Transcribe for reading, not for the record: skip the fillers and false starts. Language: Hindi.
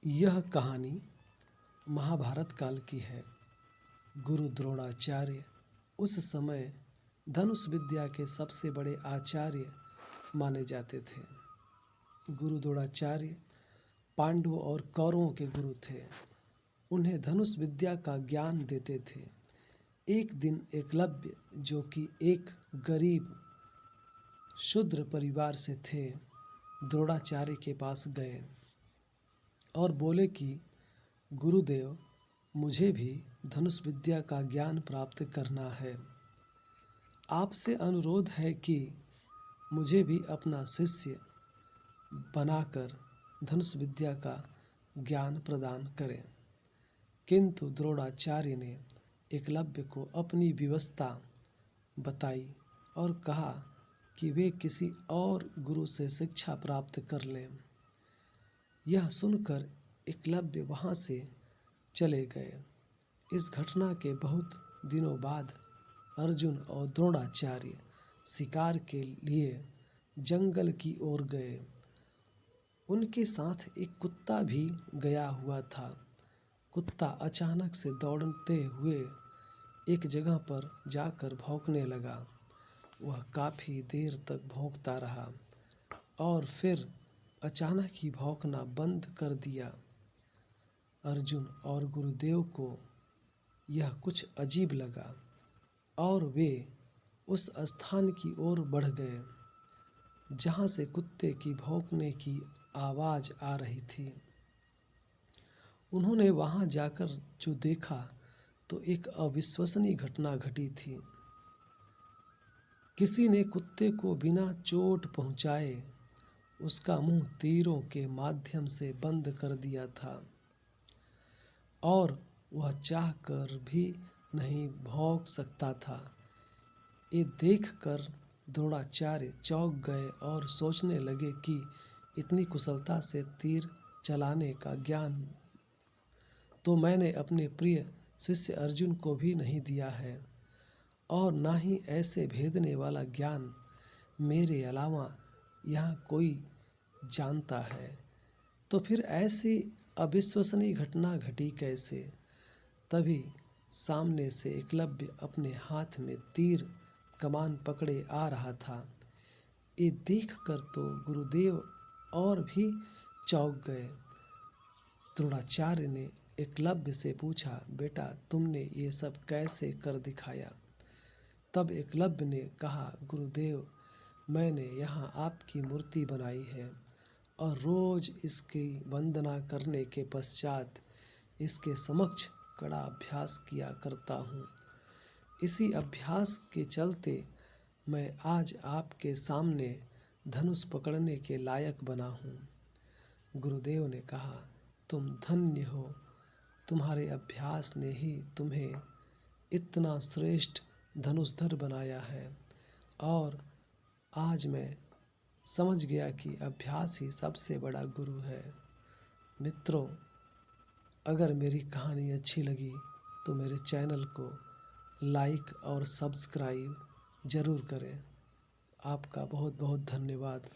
यह कहानी महाभारत काल की है। गुरु द्रोणाचार्य उस समय धनुष विद्या के सबसे बड़े आचार्य माने जाते थे। गुरु द्रोणाचार्य पांडवों और कौरवों के गुरु थे। उन्हें धनुष विद्या का ज्ञान देते थे। एक दिन एकलव्य, जो कि एक गरीब शूद्र परिवार से थे, द्रोणाचार्य के पास गए और बोले कि गुरुदेव, मुझे भी धनुष विद्या का ज्ञान प्राप्त करना है। आपसे अनुरोध है कि मुझे भी अपना शिष्य बनाकर धनुष विद्या का ज्ञान प्रदान करें। किंतु द्रोणाचार्य ने एकलव्य को अपनी व्यवस्था बताई और कहा कि वे किसी और गुरु से शिक्षा प्राप्त कर लें। यह सुनकर एकलव्य वहाँ से चले गए। इस घटना के बहुत दिनों बाद अर्जुन और द्रोणाचार्य शिकार के लिए जंगल की ओर गए। उनके साथ एक कुत्ता भी गया हुआ था। कुत्ता अचानक से दौड़ते हुए एक जगह पर जाकर भौंकने लगा। वह काफ़ी देर तक भौंकता रहा और फिर अचानक ही भौंकना बंद कर दिया। अर्जुन और गुरुदेव को यह कुछ अजीब लगा और वे उस स्थान की ओर बढ़ गए जहाँ से कुत्ते की भौंकने की आवाज़ आ रही थी। उन्होंने वहाँ जाकर जो देखा तो एक अविश्वसनीय घटना घटी थी। किसी ने कुत्ते को बिना चोट पहुँचाए उसका मुंह तीरों के माध्यम से बंद कर दिया था और वह चाहकर भी नहीं भौंक सकता था। ये देखकर द्रोणाचार्य चौंक गए और सोचने लगे कि इतनी कुशलता से तीर चलाने का ज्ञान तो मैंने अपने प्रिय शिष्य अर्जुन को भी नहीं दिया है और ना ही ऐसे भेदने वाला ज्ञान मेरे अलावा यहाँ कोई जानता है। तो फिर ऐसी अविश्वसनीय घटना घटी कैसे? तभी सामने से एकलव्य अपने हाथ में तीर कमान पकड़े आ रहा था। ये देखकर तो गुरुदेव और भी चौंक गए। द्रोणाचार्य ने एकलव्य से पूछा, बेटा तुमने ये सब कैसे कर दिखाया? तब एकलव्य ने कहा, गुरुदेव, मैंने यहाँ आपकी मूर्ति बनाई है और रोज इसकी वंदना करने के पश्चात इसके समक्ष कड़ा अभ्यास किया करता हूँ। इसी अभ्यास के चलते मैं आज आपके सामने धनुष पकड़ने के लायक बना हूँ। गुरुदेव ने कहा, तुम धन्य हो, तुम्हारे अभ्यास ने ही तुम्हें इतना श्रेष्ठ धनुषधर बनाया है और आज मैं समझ गया कि अभ्यास ही सबसे बड़ा गुरु है। मित्रों, अगर मेरी कहानी अच्छी लगी तो मेरे चैनल को लाइक और सब्सक्राइब ज़रूर करें। आपका बहुत बहुत धन्यवाद।